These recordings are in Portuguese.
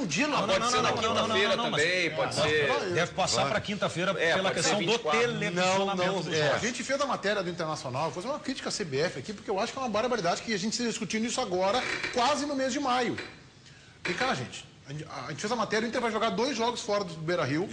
dia, não. Pode ser na quinta-feira também, pode ser... Deve passar para quinta-feira pela questão do televisionamento dos jogos. A gente fez a matéria do Internacional, vou fazer uma crítica à CBF aqui, porque eu acho que é uma barbaridade que a gente esteja discutindo isso agora, quase no mês de maio. Vem cá, gente. A gente fez a matéria, o Inter vai jogar 2 jogos fora do Beira-Rio,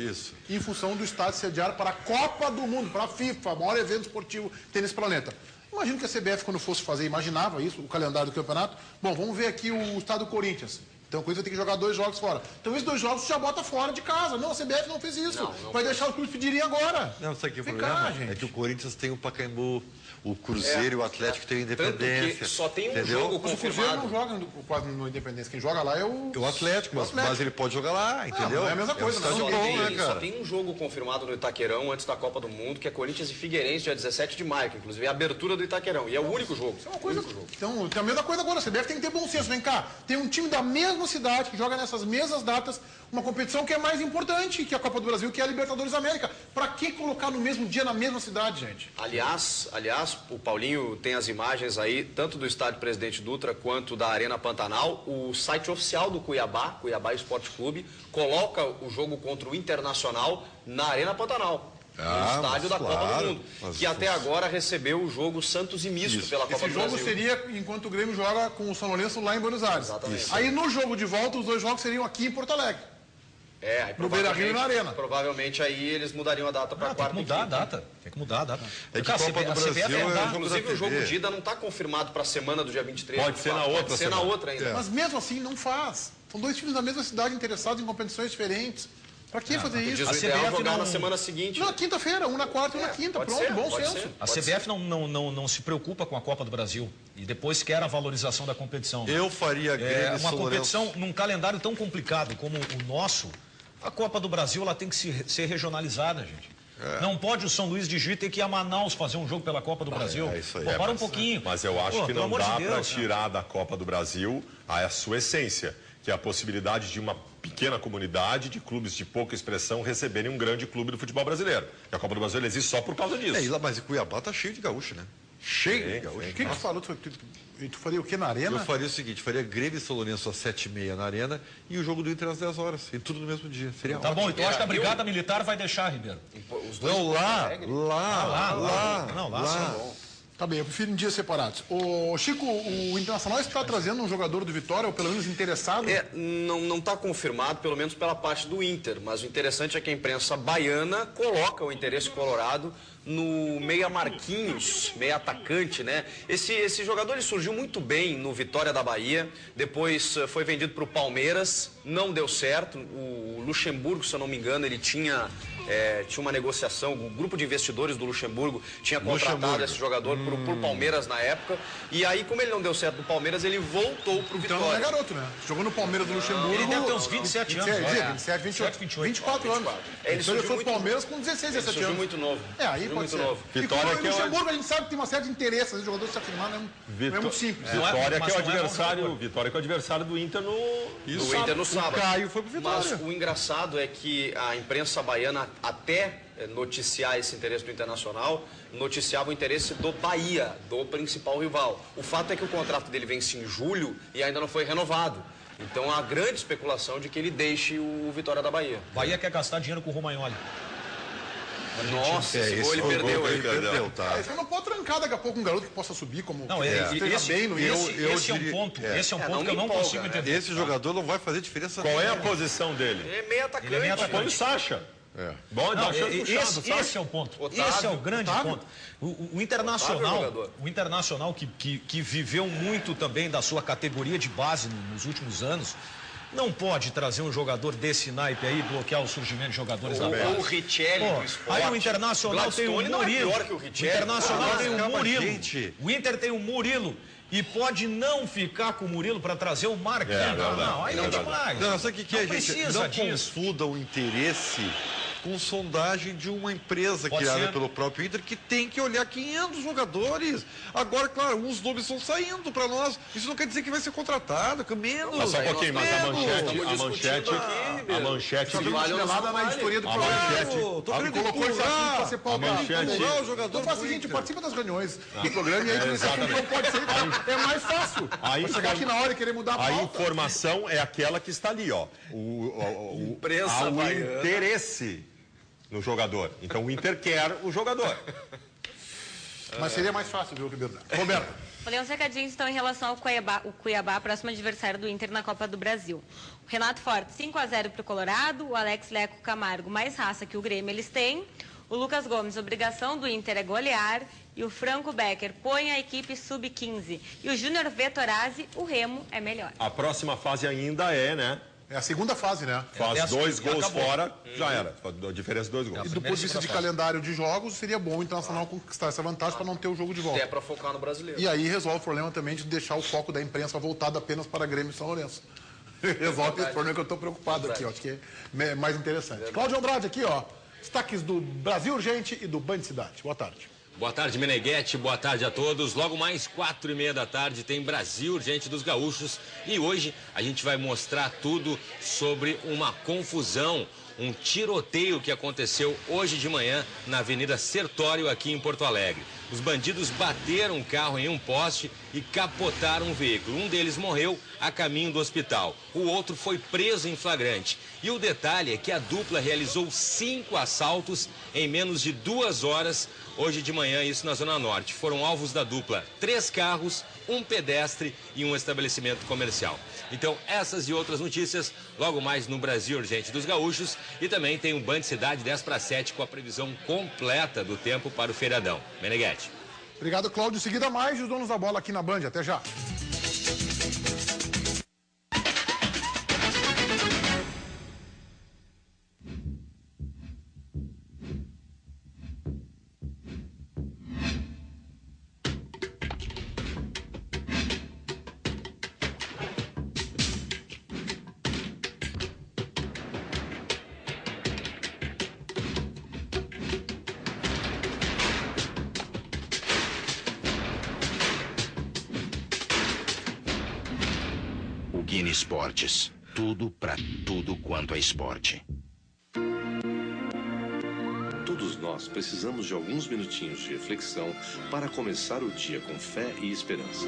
em função do estádio sediar para a Copa do Mundo, para a FIFA, o maior evento esportivo que tem nesse planeta. Imagino que a CBF, quando fosse fazer, imaginava isso, o calendário do campeonato. Bom, vamos ver aqui o estado do Corinthians. Então, o Corinthians vai ter que jogar 2 jogos fora. Então, esses 2 jogos você já bota fora de casa. Não, a CBF não fez isso. Não vai deixar os clubes pedirem agora. Não, sabe o que é o problema? É que o Corinthians tem o Pacaembu, o Cruzeiro e o Atlético tem Independência. Que só tem um jogo confirmado. O Cruzeiro não joga quase no Independência. Quem joga lá é o Atlético, mas ele pode jogar lá, entendeu? Não é a mesma coisa. Só tem um jogo confirmado no Itaquerão antes da Copa do Mundo, que é Corinthians e Figueirense, dia 17 de maio, que inclusive é a abertura do Itaquerão. E é o único jogo. Isso é uma coisa. Então, tem a mesma coisa agora. A CBF tem que ter bom senso. Vem cá, tem um time da mesma cidade que joga nessas mesmas datas uma competição que é mais importante que a Copa do Brasil, que é a Libertadores da América. Pra que colocar no mesmo dia, na mesma cidade, gente? Aliás, o Paulinho tem as imagens aí, tanto do estádio Presidente Dutra quanto da Arena Pantanal. O site oficial do Cuiabá Esporte Clube, coloca o jogo contra o Internacional na Arena Pantanal. No estádio da Copa do Mundo, que até agora recebeu o jogo Santos e Misto pela Copa do Brasil. Esse jogo seria enquanto o Grêmio joga com o São Lourenço lá em Buenos Aires. Exatamente. Aí no jogo de volta, os 2 jogos seriam aqui em Porto Alegre. Aí no Beira-Rio e na Arena. Provavelmente aí eles mudariam a data para quarta. Tem que mudar a data. É que a Copa do Brasil inclusive o jogo de ida não está confirmado para a semana do dia 23. Pode ser na outra. Pode ser na outra ainda. Mas mesmo assim não faz. São 2 times da mesma cidade interessados em competições diferentes. Pra que fazer isso? A CBF jogar na semana seguinte. Não, na quinta-feira, um na quarta e um na quinta. Pronto, bom senso. A CBF não se preocupa com a Copa do Brasil e depois quer a valorização da competição. Eu faria Grêmio uma competição num calendário tão complicado como o nosso. A Copa do Brasil ela tem que ser regionalizada, gente. Não pode o São Luís de Juí ter que ir a Manaus fazer um jogo pela Copa do Brasil. Isso aí. Para um pouquinho. Mas eu acho que não dá para tirar da Copa do Brasil a sua essência, que é a possibilidade de uma pequena comunidade de clubes de pouca expressão receberem um grande clube do futebol brasileiro. E a Copa do Brasil existe só por causa disso. Mas Cuiabá tá cheio de gaúcho, né? Cheio de gaúcho. O que tu falou? Tu faria o que na Arena? Eu faria o seguinte, faria Grêmio e São Lourenço às 7h30 na Arena e o jogo do Inter às 10 horas. E tudo no mesmo dia. Seria ótimo. Bom, então acho que a Brigada Militar vai deixar, Ribeiro. Não, lá. Tá bem, eu prefiro em dias separados. Ô, Chico, o Internacional está trazendo um jogador do Vitória, ou pelo menos interessado? Não está confirmado, pelo menos pela parte do Inter, mas o interessante é que a imprensa baiana coloca o interesse colorado no meia Marquinhos, meia atacante, né? Esse jogador ele surgiu muito bem no Vitória da Bahia, depois foi vendido para o Palmeiras, não deu certo. O Luxemburgo, se eu não me engano, ele tinha uma negociação, o grupo de investidores do Luxemburgo tinha contratado esse jogador pro Palmeiras na época, e aí como ele não deu certo no Palmeiras, ele voltou pro Vitória. Então não é garoto, né? Jogou no Palmeiras do Luxemburgo. Ele deve ter uns 27 anos. 27, 28, 24 anos. Ele foi pro Palmeiras com 16, 17 anos. Ele surgiu muito novo. Aí pode ser. Vitória que o Luxemburgo, a gente sabe que tem uma série de interesses. O jogador se afirmar não é muito simples. Vitória que é o adversário. Vitória que é o adversário do Inter do Inter no sábado. O Caio foi pro Vitória. Mas o engraçado é que a imprensa baiana, até noticiar esse interesse do Internacional, noticiava o interesse do Bahia, do principal rival. O fato é que o contrato dele vence em julho e ainda não foi renovado. Então há grande especulação de que ele deixe o Vitória da Bahia. Bahia quer gastar dinheiro com o Romagnoli. Nossa, esse gol ele perdeu. Ele perdeu, tá. Você não pode trancar daqui a pouco um garoto que possa subir como... Não, esse é um ponto que eu não consigo entender. Esse jogador não vai fazer diferença. Qual é a posição dele? É meio atacante. Põe o Sacha. Bom, esse é o ponto. Otávio, esse é o grande ponto. O Internacional que viveu muito também da sua categoria de base nos últimos anos, não pode trazer um jogador desse naipe aí e bloquear o surgimento de jogadores da base. O Richelli do Sport. Aí o Internacional tem o Murilo. O Internacional tem o Murilo. O Inter tem o Murilo. E pode não ficar com o Murilo para trazer o Marquinhos. Aí não demais. Não, sabe o que é, gente? Não confunda o interesse com sondagem de uma empresa criada pelo próprio Inter que tem que olhar 500 jogadores. Agora, claro, uns nomes estão saindo para nós. Isso não quer dizer que vai ser contratado, que menos. Mas só um pouquinho, mas a A manchete Só deu uma chinelada na editoria do programa. Colocou isso aqui pra ser pautado. O jogador então faz o seguinte, participa das reuniões do programa e aí esse assunto não pode ser. É mais fácil. Vai chegar aqui na hora e querer mudar a pauta. A informação é aquela que está ali, ó. O interesse no jogador. Então o Inter quer o jogador. Mas seria mais fácil, viu, Roberto? Vou ler uns recadinhos, então, em relação ao Cuiabá, próximo adversário do Inter na Copa do Brasil. O Renato Forte, 5-0 para o Colorado. O Alex Leco Camargo, mais raça que o Grêmio eles têm. O Lucas Gomes, obrigação do Inter é golear. E o Franco Becker, põe a equipe sub-15. E o Júnior Vettorazzi, o Remo é melhor. A próxima fase ainda é, né? É a segunda fase, né? Faz 2 gols fora, já era. A diferença de 2 gols. E do ponto de vista de calendário de jogos, seria bom o Internacional conquistar essa vantagem para não ter o jogo de volta. É para focar no brasileiro. E aí resolve o problema também de deixar o foco da imprensa voltado apenas para Grêmio e São Lourenço. Resolve esse problema que eu estou preocupado aqui, ó. Acho que é mais interessante. Cláudio Andrade aqui, ó. Destaques do Brasil Urgente e do Band Cidade. Boa tarde. Boa tarde, Meneghetti. Boa tarde a todos. Logo mais 4h30 da tarde tem Brasil Urgente dos Gaúchos. E hoje a gente vai mostrar tudo sobre uma confusão, um tiroteio que aconteceu hoje de manhã na Avenida Sertório, aqui em Porto Alegre. Os bandidos bateram um carro em um poste e capotaram um veículo. Um deles morreu a caminho do hospital. O outro foi preso em flagrante. E o detalhe é que a dupla realizou 5 assaltos em menos de 2 horas hoje de manhã, isso na Zona Norte. Foram alvos da dupla 3 carros, um pedestre e um estabelecimento comercial. Então, essas e outras notícias logo mais no Brasil Urgente dos Gaúchos. E também tem o Band Cidade 10/7 com a previsão completa do tempo para o feriadão. Meneghetti. Obrigado, Cláudio. Em seguida, mais os donos da bola aqui na Band. Até já. Guine Esportes. Tudo para tudo quanto é esporte. Todos nós precisamos de alguns minutinhos de reflexão para começar o dia com fé e esperança.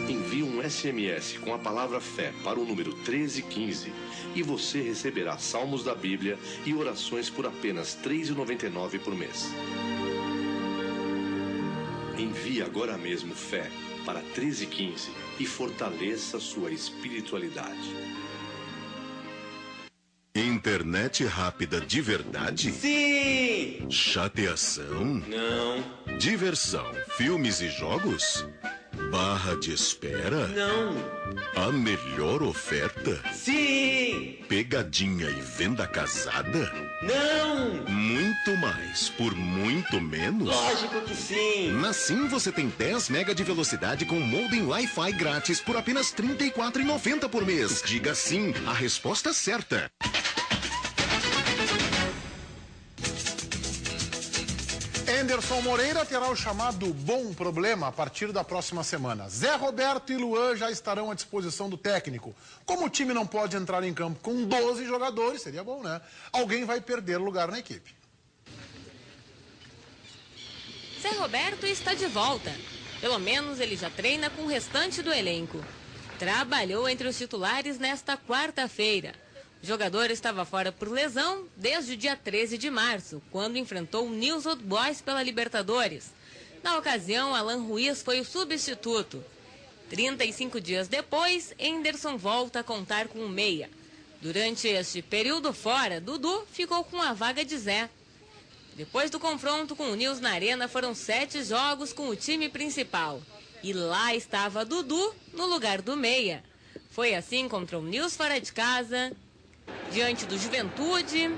Envie um SMS com a palavra fé para o número 1315 e você receberá salmos da Bíblia e orações por apenas R$ 3,99 por mês. Envie agora mesmo fé para 1315 e fortaleça sua espiritualidade. Internet rápida de verdade? Sim! Chateação? Não. Diversão, filmes e jogos? Barra de espera? Não. A melhor oferta? Sim! Pegadinha e venda casada? Não! Muito mais por muito menos? Lógico que sim! Na Sim você tem 10 mega de velocidade com modem Wi-Fi grátis por apenas R$ 34,90 por mês. Diga sim, a resposta certa. Anderson Moreira terá o chamado bom problema a partir da próxima semana. Zé Roberto e Luan já estarão à disposição do técnico. Como o time não pode entrar em campo com 12 jogadores, seria bom, né? Alguém vai perder lugar na equipe. Zé Roberto está de volta. Pelo menos ele já treina com o restante do elenco. Trabalhou entre os titulares nesta quarta-feira. O jogador estava fora por lesão desde o dia 13 de março, quando enfrentou o News Old Boys pela Libertadores. Na ocasião, Alan Ruiz foi o substituto. 35 dias depois, Henderson volta a contar com o meia. Durante este período fora, Dudu ficou com a vaga de Zé. Depois do confronto com o News na Arena, foram 7 jogos com o time principal. E lá estava Dudu no lugar do meia. Foi assim contra o News fora de casa, diante do Juventude,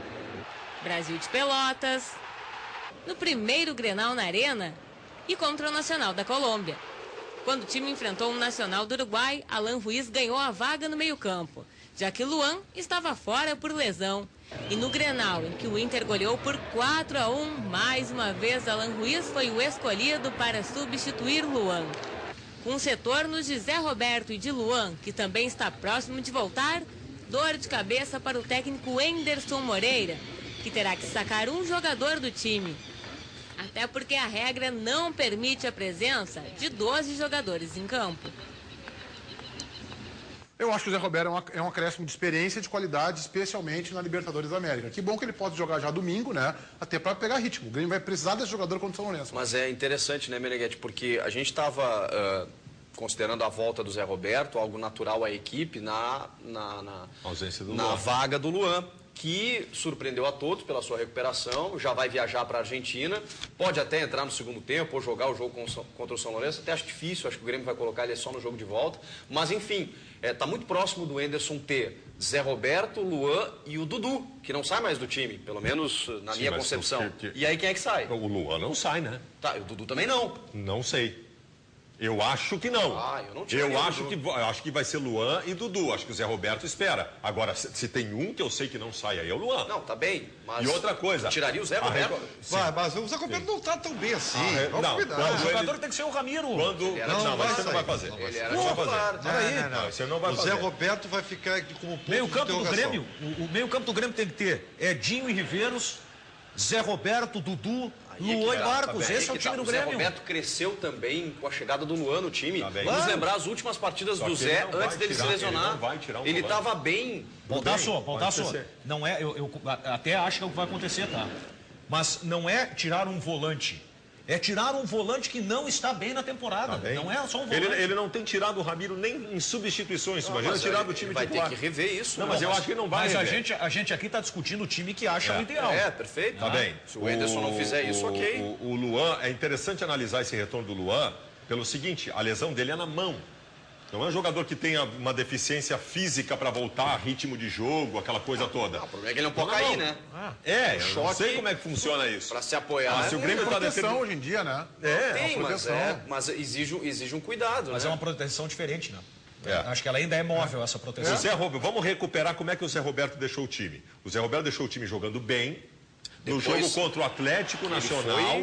Brasil de Pelotas, no primeiro Grenal na Arena e contra o Nacional da Colômbia. Quando o time enfrentou o Nacional do Uruguai, Alan Ruiz ganhou a vaga no meio-campo, já que Luan estava fora por lesão. E no Grenal, em que o Inter goleou por 4-1, mais uma vez Alan Ruiz foi o escolhido para substituir Luan. Com os retornos de Zé Roberto e de Luan, que também está próximo de voltar, dor de cabeça para o técnico Enderson Moreira, que terá que sacar um jogador do time. Até porque a regra não permite a presença de 12 jogadores em campo. Eu acho que o Zé Roberto é um acréscimo de experiência e de qualidade, especialmente na Libertadores da América. Que bom que ele pode jogar já domingo, né? Até para pegar ritmo. O Grêmio vai precisar desse jogador contra o São Lourenço. Mas é interessante, né, Meneghetti? Porque a gente estava considerando a volta do Zé Roberto, algo natural à equipe, na ausência do na Luan. Vaga do Luan, que surpreendeu a todos pela sua recuperação, já vai viajar para a Argentina, pode até entrar no segundo tempo ou jogar o jogo contra o São Lourenço, até acho difícil, acho que o Grêmio vai colocar ele só no jogo de volta, mas enfim, está muito próximo do Enderson ter Zé Roberto, Luan e o Dudu, que não sai mais do time, pelo menos na minha concepção. E aí quem é que sai? O Luan não sai, né? Tá, e o Dudu também não. Não sei. Eu acho que não. Eu não tinha acho que vai ser Luan e Dudu. Acho que o Zé Roberto espera. Agora, se tem um que eu sei que não sai, aí é o Luan. Não, tá bem. Mas e outra coisa. Tiraria o Zé Roberto? Mas o Zé Roberto não tá tão bem assim. O jogador tem que ser o Ramiro. Mas você não vai fazer. Ele era titular. Não, você não vai fazer. O Zé Roberto vai ficar como ponto meio campo de do Grêmio. O meio campo do Grêmio tem que ter Edinho e Riveiros, Zé Roberto, Dudu, Luan e Marcos. Esse é o time do Grêmio. O Zé Roberto cresceu também com a chegada do Luan no time. Vamos lembrar as últimas partidas do Zé antes dele se lesionar. Ele estava bem. Baldasso. Não é, eu até acho que é o que vai acontecer, tá? Mas não é tirar um volante. É tirar um volante que não está bem na temporada. Não é só um volante. Ele não tem tirado o Ramiro nem em substituições. Imagina tirar do time titular. Vai ter que rever isso. Não, mas eu acho que não vai rever. Mas a gente aqui está discutindo o time que acha o ideal. Perfeito. Tá bem. Se o Enderson não fizer isso, ok. O Luan, é interessante analisar esse retorno do Luan pelo seguinte, a lesão dele é na mão. Não é um jogador que tenha uma deficiência física para voltar a ritmo de jogo, aquela coisa toda. O problema é que ele não pode cair, né? Eu não sei como é que funciona isso. Para se apoiar. Se o Grêmio tá proteção hoje em dia, né? Tem, mas exige um cuidado, Mas né? é uma proteção diferente, né? Acho que ela ainda é móvel, essa proteção. O Zé Roberto, vamos recuperar como é que o Zé Roberto deixou o time. O Zé Roberto deixou o time jogando bem. No jogo contra o Atlético Nacional,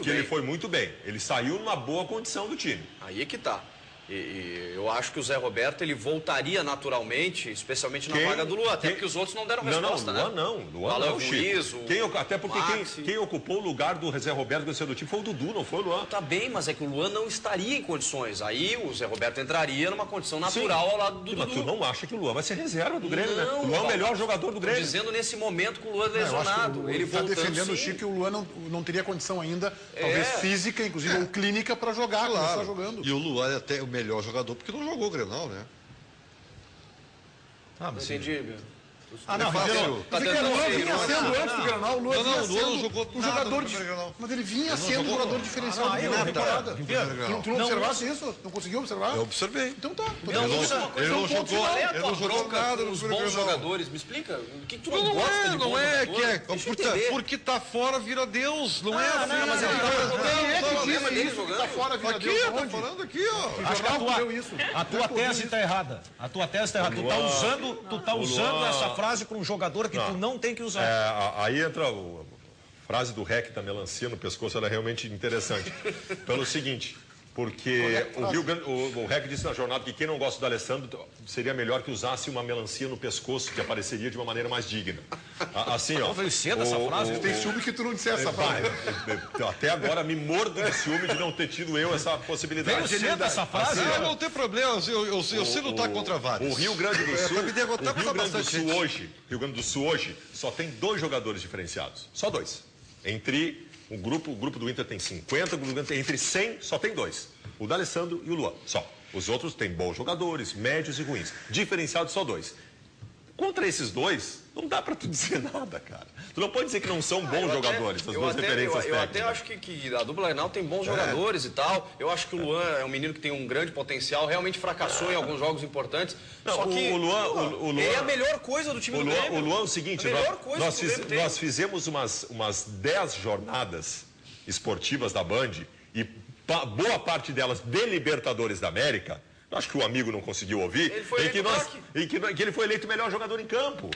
ele foi muito bem. Ele saiu numa boa condição do time. Aí é que tá. E eu acho que o Zé Roberto ele voltaria naturalmente, especialmente na vaga do Luan, até porque os outros não deram resposta, Luan né? Luan não, Chico. Até porque quem ocupou o lugar do Zé Roberto vencedor do time foi o Dudu, não foi o Luan. Tá bem, mas é que o Luan não estaria em condições. Aí o Zé Roberto entraria numa condição natural ao lado do Dudu. Mas tu não acha que o Luan vai ser reserva do Grêmio, né? O Luan é o melhor jogador do Grêmio. Dizendo nesse momento que o Luan é lesionado. Ele está defendendo o Chico que o Luan não teria condição ainda, talvez física, inclusive, ou clínica, para jogar, começar jogando. E o Luan é até o melhor jogador, porque não jogou o Grenal, né? Mas entendi, meu. Ribeiro. Mas o Luan vinha sendo antes do Grenal. O Luan vinha sendo um jogador de... Mas ele vinha sendo um jogador diferencial na temporada. Tu não observasse isso? Não conseguiu observar? Eu observei. Então tá. Ele não jogou nada nos bons jogadores. Me explica. O que tu não gosta de bons jogadores? Porque tá fora vira Deus. Não é assim. Mas ele tá fora vira Deus. Aqui, tá falando aqui, ó. Acho que a tua tese está errada. A tua tese está errada. Tu tá usando essa frase para um jogador que tu não tem que usar. Aí entra a frase do REC da melancia no pescoço, ela é realmente interessante. Pelo seguinte, porque o REC disse na jornada que quem não gosta do Alessandro seria melhor que usasse uma melancia no pescoço, que apareceria de uma maneira mais digna. Assim, ó. Veio cedo essa frase. Tem ciúme que tu não dissesse essa frase. Até agora me mordo de ciúme de não ter tido eu essa possibilidade. Veio cedo essa frase. Não tem problema, eu sei lutar contra vários. O Rio Grande do Sul, Rio Grande do Sul hoje só tem 2 jogadores diferenciados. Só 2. Entre o grupo do Inter tem 50, entre 100 só tem 2. O D'Alessandro e o Luan, só. Os outros têm bons jogadores, médios e ruins. Diferenciados só 2. Contra esses 2, não dá pra tu dizer nada, cara. Tu não pode dizer que não são bons jogadores, as duas referências técnicas. Eu até acho que a dupla Grenal tem bons jogadores e tal. Eu acho que o Luan é um menino que tem um grande potencial, realmente fracassou em alguns jogos importantes. Não, só que o Luan é a melhor coisa do time do Grêmio. O Luan é o seguinte, nós fizemos umas 10 jornadas esportivas da Band e boa parte delas de Libertadores da América. Acho que o amigo não conseguiu ouvir. Ele foi eleito que ele foi eleito o melhor jogador em campo.